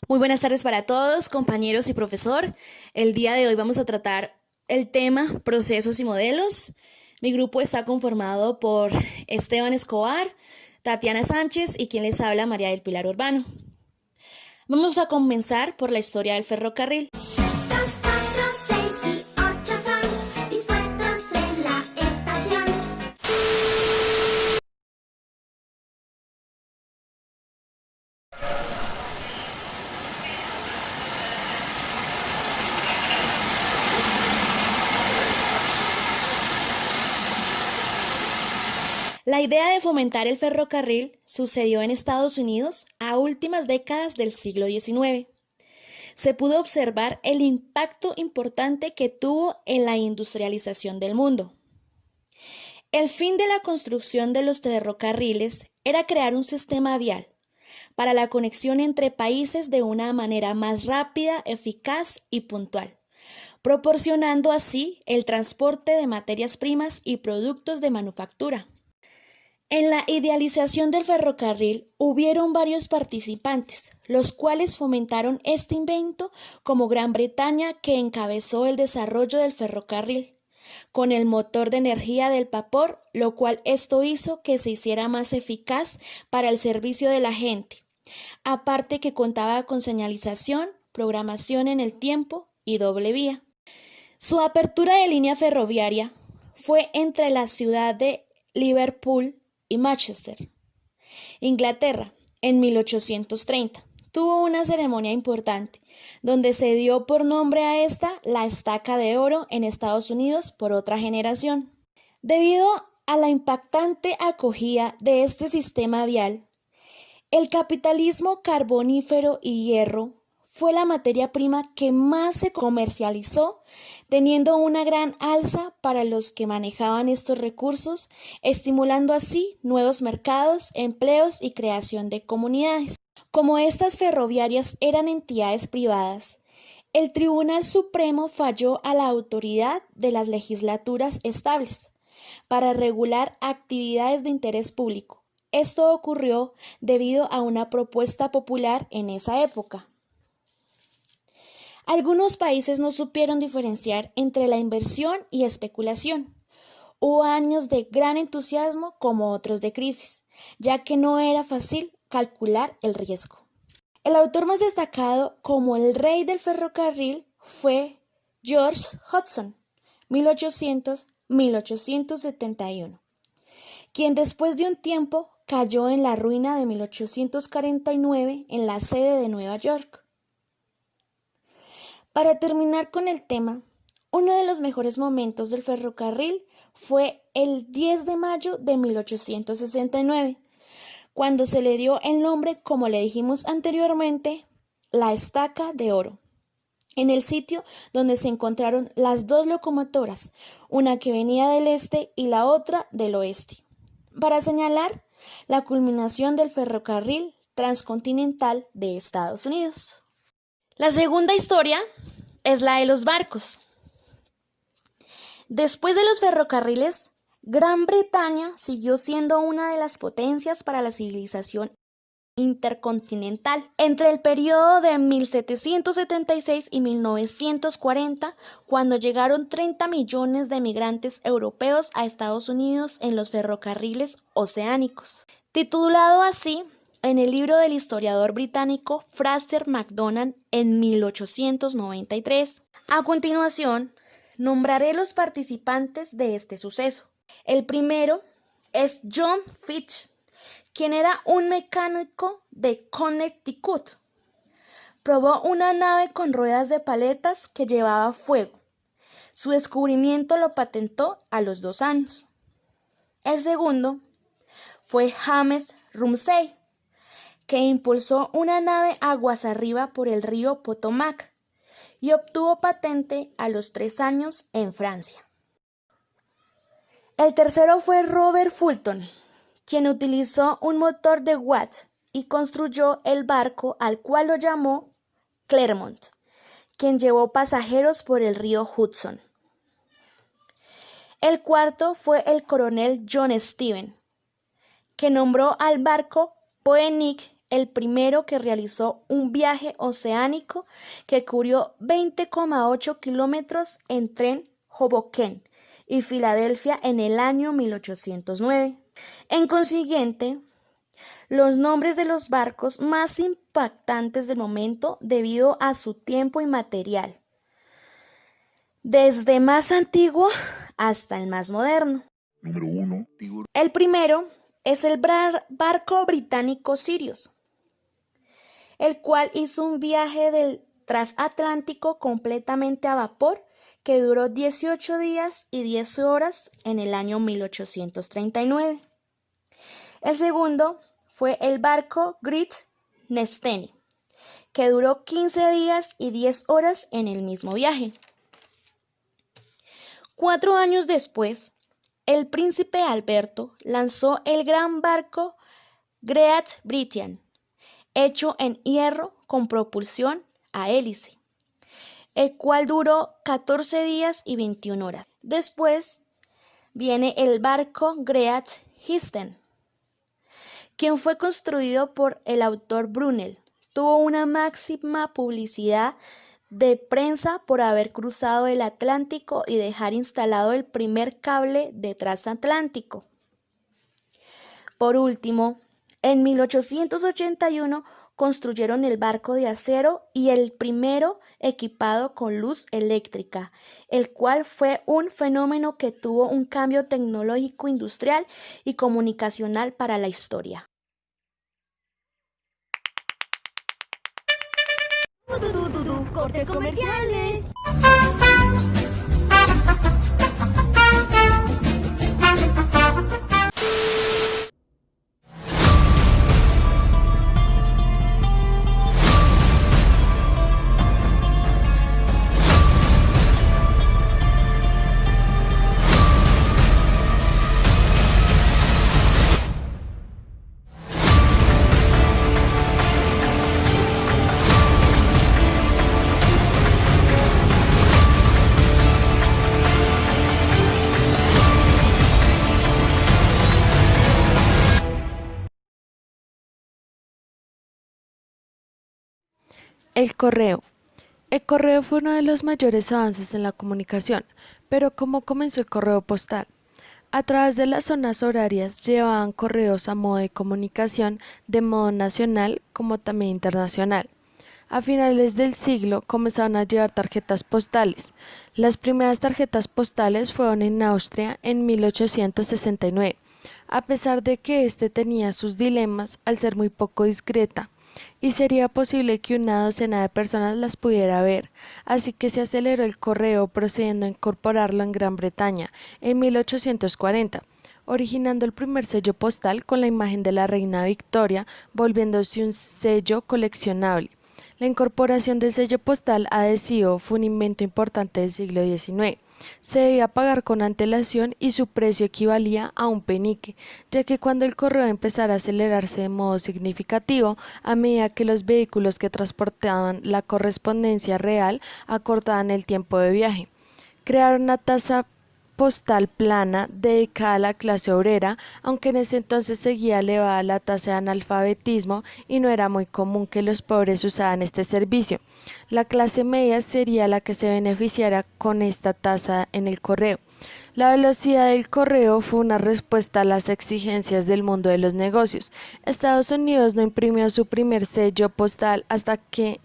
Muy buenas tardes para todos, compañeros y profesor. El día de hoy vamos a tratar el tema procesos y modelos. Mi grupo está conformado por Esteban Escobar, Tatiana Sánchez y quien les habla, María del Pilar Urbano. Vamos a comenzar por la historia del ferrocarril. Dos, cuatro, seis y ocho son dispuestos en la estación. La idea de fomentar el ferrocarril sucedió en Estados Unidos a últimas décadas del siglo XIX. Se pudo observar el impacto importante que tuvo en la industrialización del mundo. El fin de la construcción de los ferrocarriles era crear un sistema vial para la conexión entre países de una manera más rápida, eficaz y puntual, proporcionando así el transporte de materias primas y productos de manufactura. En la idealización del ferrocarril hubieron varios participantes, los cuales fomentaron este invento, como Gran Bretaña, que encabezó el desarrollo del ferrocarril con el motor de energía del vapor, lo cual esto hizo que se hiciera más eficaz para el servicio de la gente, aparte que contaba con señalización, programación en el tiempo y doble vía. Su apertura de línea ferroviaria fue entre la ciudad de Liverpool y Manchester, Inglaterra, en 1830. Tuvo una ceremonia importante, donde se dio por nombre a esta la Estaca de Oro en Estados Unidos por otra generación. Debido a la impactante acogida de este sistema vial, el capitalismo carbonífero y hierro fue la materia prima que más se comercializó, teniendo una gran alza para los que manejaban estos recursos, estimulando así nuevos mercados, empleos y creación de comunidades. Como estas ferroviarias eran entidades privadas, el Tribunal Supremo falló a la autoridad de las legislaturas estables para regular actividades de interés público. Esto ocurrió debido a una propuesta popular en esa época. Algunos países no supieron diferenciar entre la inversión y especulación. Hubo años de gran entusiasmo como otros de crisis, ya que no era fácil calcular el riesgo. El autor más destacado como el rey del ferrocarril fue George Hudson, 1800-1871, quien después de un tiempo cayó en la ruina de 1849 en la sede de Nueva York. Para terminar con el tema, uno de los mejores momentos del ferrocarril fue el 10 de mayo de 1869, cuando se le dio el nombre, como le dijimos anteriormente, la Estaca de Oro, en el sitio donde se encontraron las dos locomotoras, una que venía del este y la otra del oeste, para señalar la culminación del ferrocarril transcontinental de Estados Unidos. La segunda historia es la de los barcos. Después de los ferrocarriles, Gran Bretaña siguió siendo una de las potencias para la civilización intercontinental. Entre el periodo de 1776 y 1940, cuando llegaron 30 millones de migrantes europeos a Estados Unidos en los ferrocarriles oceánicos. Titulado así en el libro del historiador británico Fraser MacDonald en 1893. A continuación, nombraré los participantes de este suceso. El primero es John Fitch, quien era un mecánico de Connecticut. Probó una nave con ruedas de paletas que llevaba fuego. Su descubrimiento lo patentó a los 2 años. El segundo fue James Rumsey, que impulsó una nave aguas arriba por el río Potomac y obtuvo patente a los 3 años en Francia. El tercero fue Robert Fulton, quien utilizó un motor de Watt y construyó el barco al cual lo llamó Clermont, quien llevó pasajeros por el río Hudson. El cuarto fue el coronel John Stevens, que nombró al barco Poenic el primero que realizó un viaje oceánico que cubrió 20,8 kilómetros en tren Hoboken y Filadelfia en el año 1809. En consiguiente, los nombres de los barcos más impactantes del momento debido a su tiempo inmaterial, desde más antiguo hasta el más moderno. Número 1. El primero es el barco británico Sirius, el cual hizo un viaje del transatlántico completamente a vapor que duró 18 días y 10 horas en el año 1839. El segundo fue el barco Great Nestene, que duró 15 días y 10 horas en el mismo viaje. 4 años después, el príncipe Alberto lanzó el gran barco Great Britain, hecho en hierro con propulsión a hélice, el cual duró 14 días y 21 horas. Después viene el barco Great Eastern, quien fue construido por el autor Brunel. Tuvo una máxima publicidad de prensa por haber cruzado el Atlántico y dejar instalado el primer cable de transatlántico. Por último, en 1881 construyeron el barco de acero y el primero equipado con luz eléctrica, el cual fue un fenómeno que tuvo un cambio tecnológico, industrial y comunicacional para la historia. Cortes comerciales. El correo. El correo fue uno de los mayores avances en la comunicación, pero ¿cómo comenzó el correo postal? A través de las zonas horarias llevaban correos a modo de comunicación de modo nacional como también internacional. A finales del siglo comenzaron a llevar tarjetas postales. Las primeras tarjetas postales fueron en Austria en 1869, a pesar de que este tenía sus dilemas al ser muy poco discreta, y sería posible que una docena de personas las pudiera ver, así que se aceleró el correo procediendo a incorporarlo en Gran Bretaña en 1840, originando el primer sello postal con la imagen de la reina Victoria, volviéndose un sello coleccionable. La incorporación del sello postal adhesivo fue un invento importante del siglo XIX. Se debía pagar con antelación y su precio equivalía a un penique, ya que cuando el correo empezara a acelerarse de modo significativo, a medida que los vehículos que transportaban la correspondencia real acortaban el tiempo de viaje. Crearon una tasa postal plana dedicada a la clase obrera, aunque en ese entonces seguía elevada la tasa de analfabetismo y no era muy común que los pobres usaran este servicio. La clase media sería la que se beneficiara con esta tasa en el correo. La velocidad del correo fue una respuesta a las exigencias del mundo de los negocios. Estados Unidos no imprimió su primer sello postal hasta que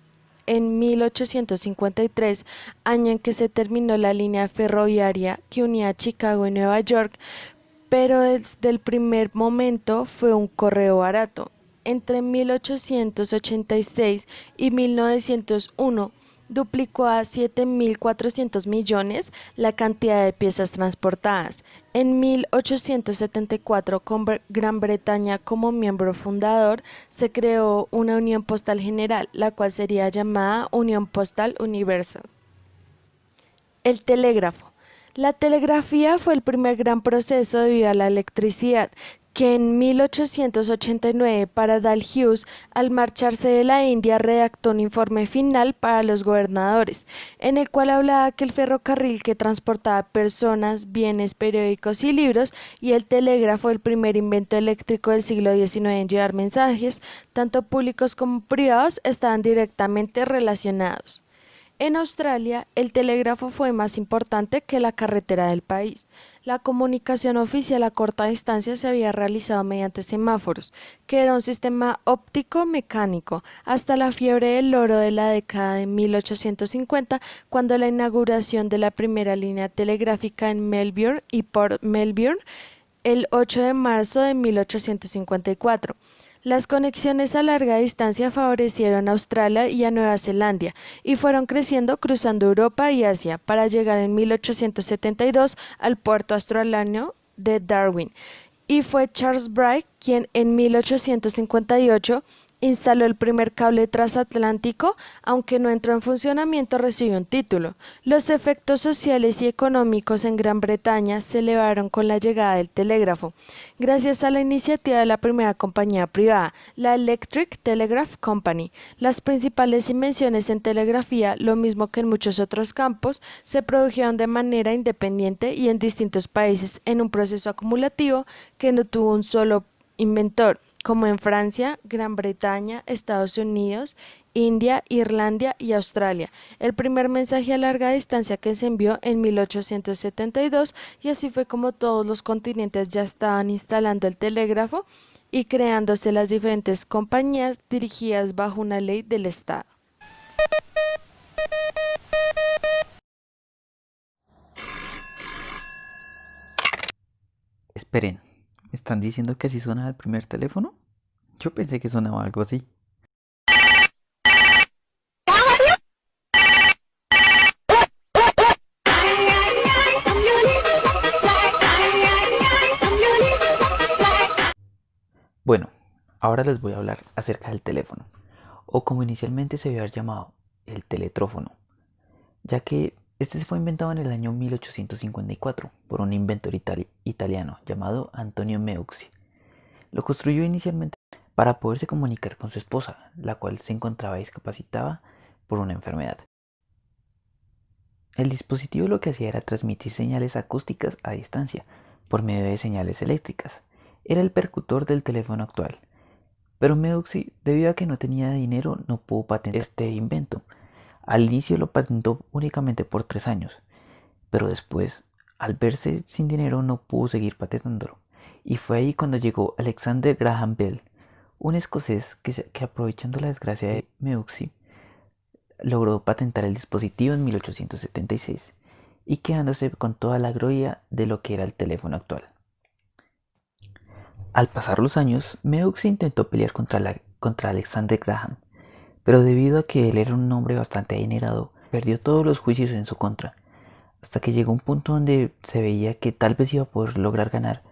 en 1853, año en que se terminó la línea ferroviaria que unía Chicago y Nueva York, pero desde el primer momento fue un correo barato. Entre 1886 y 1901, duplicó a 7.400 millones la cantidad de piezas transportadas. En 1874, con Gran Bretaña como miembro fundador, se creó una Unión Postal General, la cual sería llamada Unión Postal Universal. El telégrafo. La telegrafía fue el primer gran proceso debido a la electricidad, que en 1889 para Dalhousie, al marcharse de la India, redactó un informe final para los gobernadores, en el cual hablaba que el ferrocarril que transportaba personas, bienes, periódicos y libros, y el telégrafo, el primer invento eléctrico del siglo XIX en llevar mensajes, tanto públicos como privados, estaban directamente relacionados. En Australia, el telégrafo fue más importante que la carretera del país. La comunicación oficial a corta distancia se había realizado mediante semáforos, que era un sistema óptico-mecánico, hasta la fiebre del oro de la década de 1850, cuando la inauguración de la primera línea telegráfica en Melbourne y Port Melbourne, el 8 de marzo de 1854. Las conexiones a larga distancia favorecieron a Australia y a Nueva Zelanda y fueron creciendo cruzando Europa y Asia para llegar en 1872 al puerto australiano de Darwin. Y fue Charles Bright quien en 1858 instaló el primer cable transatlántico, aunque no entró en funcionamiento, recibió un título. Los efectos sociales y económicos en Gran Bretaña se elevaron con la llegada del telégrafo, gracias a la iniciativa de la primera compañía privada, la Electric Telegraph Company. Las principales invenciones en telegrafía, lo mismo que en muchos otros campos, se produjeron de manera independiente y en distintos países en un proceso acumulativo que no tuvo un solo inventor, como en Francia, Gran Bretaña, Estados Unidos, India, Irlanda y Australia. El primer mensaje a larga distancia que se envió en 1872, y así fue como todos los continentes ya estaban instalando el telégrafo y creándose las diferentes compañías dirigidas bajo una ley del Estado. Esperen, ¿me están diciendo que así suena el primer teléfono? Yo pensé que sonaba algo así. Bueno, ahora les voy a hablar acerca del teléfono, o como inicialmente se debió haber llamado, el teletrófono, ya que este fue inventado en el año 1854 por un inventor italiano llamado Antonio Meucci. Lo construyó inicialmente para poderse comunicar con su esposa, la cual se encontraba discapacitada por una enfermedad. El dispositivo lo que hacía era transmitir señales acústicas a distancia por medio de señales eléctricas. Era el percutor del teléfono actual. Pero Meucci, debido a que no tenía dinero, no pudo patentar este invento. Al inicio lo patentó únicamente por 3 años, pero después, al verse sin dinero, no pudo seguir patentándolo. Y fue ahí cuando llegó Alexander Graham Bell, un escocés que aprovechando la desgracia de Meucci, logró patentar el dispositivo en 1876 y quedándose con toda la gloria de lo que era el teléfono actual. Al pasar los años, Meucci intentó pelear contra Alexander Graham, pero debido a que él era un hombre bastante adinerado, perdió todos los juicios en su contra, hasta que llegó un punto donde se veía que tal vez iba a poder lograr ganar.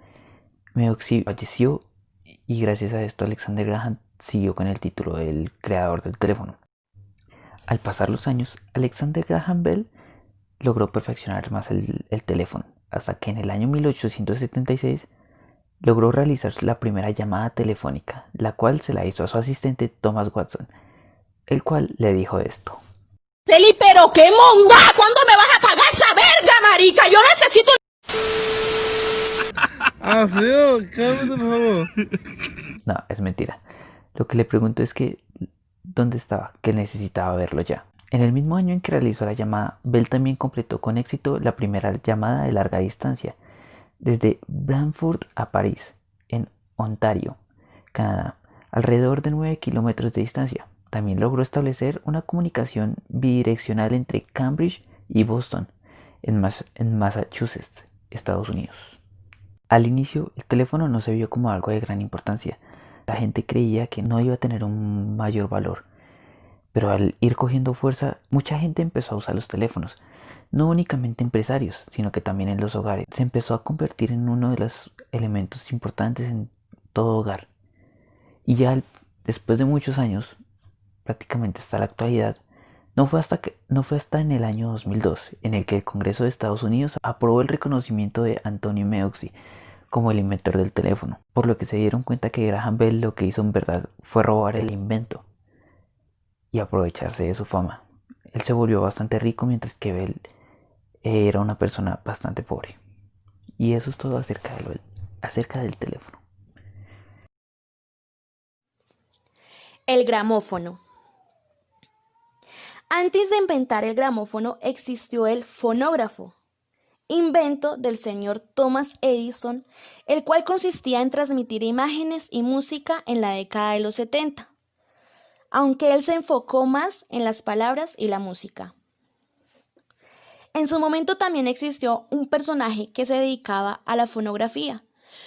Meucci falleció y gracias a esto Alexander Graham siguió con el título del creador del teléfono. Al pasar los años, Alexander Graham Bell logró perfeccionar más el teléfono, hasta que en el año 1876 logró realizar la primera llamada telefónica, la cual se la hizo a su asistente Thomas Watson, el cual le dijo esto. Felipe, pero qué monda, ¿cuándo me vas a pagar esa verga, marica? Yo necesito... Feo, cálmate, por favor. No, es mentira. Lo que le pregunto es que ¿dónde estaba? Que necesitaba verlo ya. En el mismo año en que realizó la llamada, Bell también completó con éxito la primera llamada de larga distancia, desde Brantford a París, en Ontario, Canadá, alrededor de 9 kilómetros de distancia. También logró establecer una comunicación bidireccional entre Cambridge y Boston, en Massachusetts, Estados Unidos. Al inicio, el teléfono no se vio como algo de gran importancia. La gente creía que no iba a tener un mayor valor. Pero al ir cogiendo fuerza, mucha gente empezó a usar los teléfonos. No únicamente empresarios, sino que también en los hogares. Se empezó a convertir en uno de los elementos importantes en todo hogar. Y ya después de muchos años, prácticamente hasta la actualidad, no fue hasta en el año 2002 en el que el Congreso de Estados Unidos aprobó el reconocimiento de Antonio Meucci como el inventor del teléfono, por lo que se dieron cuenta que Graham Bell lo que hizo en verdad fue robar el invento y aprovecharse de su fama. Él se volvió bastante rico mientras que Bell era una persona bastante pobre. Y eso es todo acerca del teléfono. El gramófono. Antes de inventar el gramófono existió el fonógrafo, invento del señor Thomas Edison, el cual consistía en transmitir imágenes y música en la década de los 70, aunque él se enfocó más en las palabras y la música. En su momento también existió un personaje que se dedicaba a la fonografía.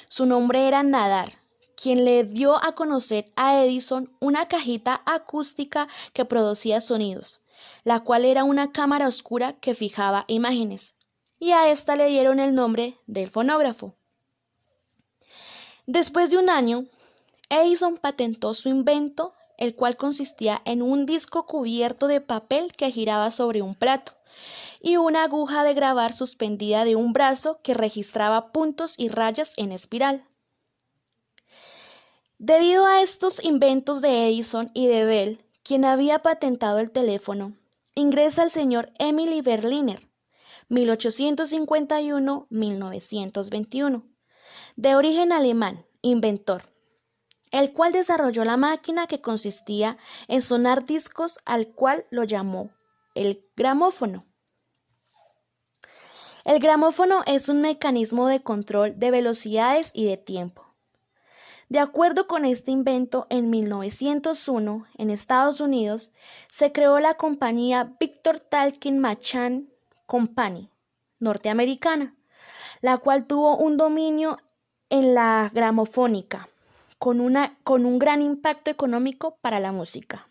Su nombre era Nadar, quien le dio a conocer a Edison una cajita acústica que producía sonidos, la cual era una cámara oscura que fijaba imágenes, y a esta le dieron el nombre del fonógrafo. Después de un año, Edison patentó su invento, el cual consistía en un disco cubierto de papel que giraba sobre un plato y una aguja de grabar suspendida de un brazo que registraba puntos y rayas en espiral. Debido a estos inventos de Edison y de Bell, quien había patentado el teléfono, ingresa el señor Emil Berliner, 1851-1921, de origen alemán, inventor, el cual desarrolló la máquina que consistía en sonar discos, al cual lo llamó el gramófono. El gramófono es un mecanismo de control de velocidades y de tiempo. De acuerdo con este invento, en 1901, en Estados Unidos, se creó la compañía Victor Talking Machine Company, norteamericana, la cual tuvo un dominio en la gramofónica, con un gran impacto económico para la música.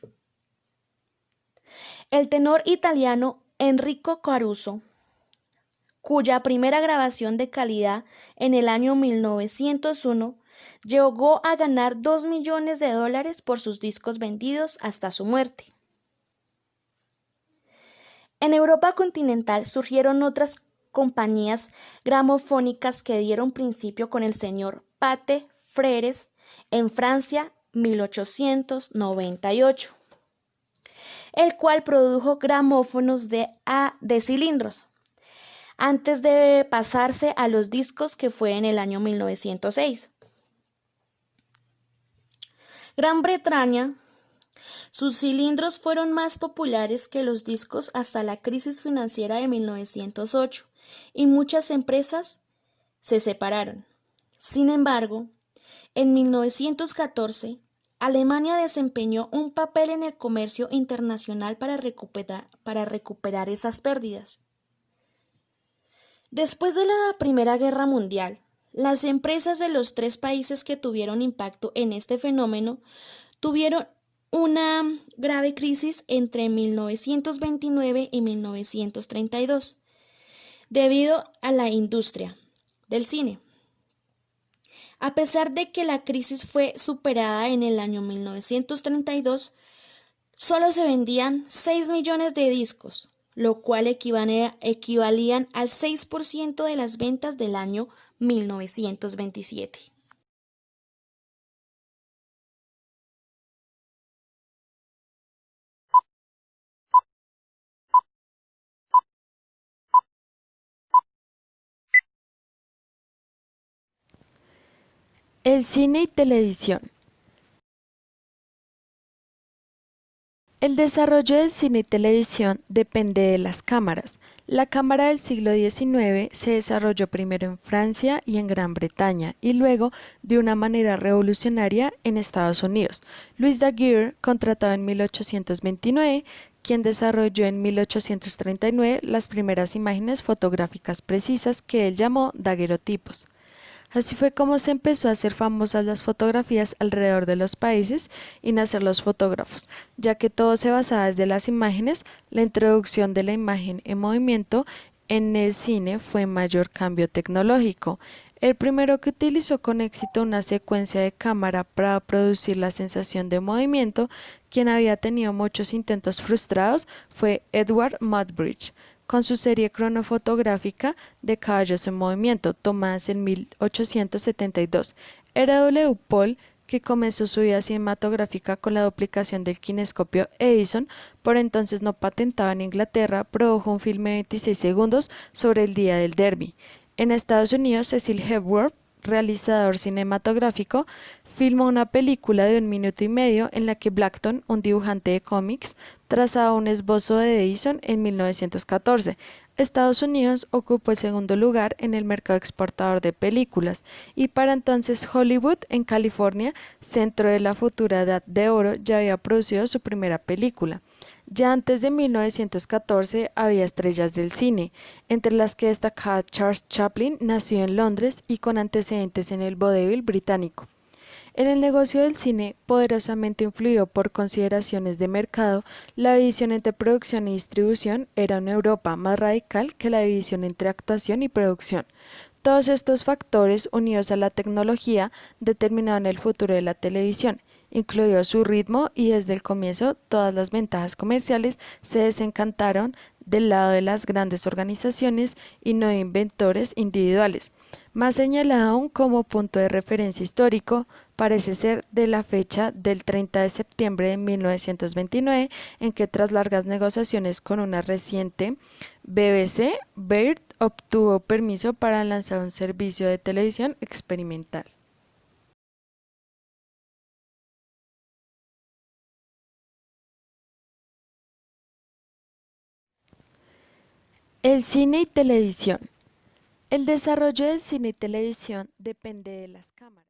El tenor italiano Enrico Caruso, cuya primera grabación de calidad en el año 1901 llegó a ganar $2 millones por sus discos vendidos hasta su muerte. En Europa continental surgieron otras compañías gramofónicas que dieron principio con el señor Pate Freres en Francia 1898, el cual produjo gramófonos de cilindros, antes de pasarse a los discos, que fue en el año 1906. Gran Bretaña, sus cilindros fueron más populares que los discos hasta la crisis financiera de 1908 y muchas empresas se separaron. Sin embargo, en 1914, Alemania desempeñó un papel en el comercio internacional para recuperar esas pérdidas. Después de la Primera Guerra Mundial, las empresas de los 3 países que tuvieron impacto en este fenómeno tuvieron una grave crisis entre 1929 y 1932, debido a la industria del cine. A pesar de que la crisis fue superada en el año 1932, solo se vendían 6 millones de discos, lo cual equivalían al 6% de las ventas del año 1927. El cine y televisión. El desarrollo del cine y televisión depende de las cámaras. La cámara del siglo XIX se desarrolló primero en Francia y en Gran Bretaña y luego, de una manera revolucionaria, en Estados Unidos. Louis Daguerre, contratado en 1829, quien desarrolló en 1839 las primeras imágenes fotográficas precisas que él llamó daguerrotipos. Así fue como se empezó a hacer famosas las fotografías alrededor de los países y nacer los fotógrafos, ya que todo se basaba desde las imágenes. La introducción de la imagen en movimiento en el cine fue mayor cambio tecnológico. El primero que utilizó con éxito una secuencia de cámara para producir la sensación de movimiento, quien había tenido muchos intentos frustrados, fue Edward Muybridge, con su serie cronofotográfica de Caballos en Movimiento, tomadas en 1872. Era W. Paul, que comenzó su vida cinematográfica con la duplicación del kinescopio Edison, por entonces no patentado en Inglaterra, produjo un filme de 26 segundos sobre el día del Derby. En Estados Unidos, Cecil Hepworth, realizador cinematográfico, filmó una película de 1 minuto y medio en la que Blackton, un dibujante de cómics, trazaba un esbozo de Edison en 1914. Estados Unidos ocupó el segundo lugar en el mercado exportador de películas y para entonces Hollywood, en California, centro de la futura Edad de Oro, ya había producido su primera película. Ya antes de 1914 había estrellas del cine, entre las que destacaba Charles Chaplin, nacido en Londres y con antecedentes en el vodevil británico. En el negocio del cine, poderosamente influido por consideraciones de mercado, la división entre producción y distribución era en Europa más radical que la división entre actuación y producción. Todos estos factores, unidos a la tecnología, determinaron el futuro de la televisión, incluido su ritmo, y desde el comienzo todas las ventajas comerciales se desencantaron del lado de las grandes organizaciones y no de inventores individuales. Más señalado aún como punto de referencia histórico, parece ser de la fecha del 30 de septiembre de 1929, en que tras largas negociaciones con una reciente BBC, Baird obtuvo permiso para lanzar un servicio de televisión experimental. El cine y televisión. El desarrollo del cine y televisión depende de las cámaras.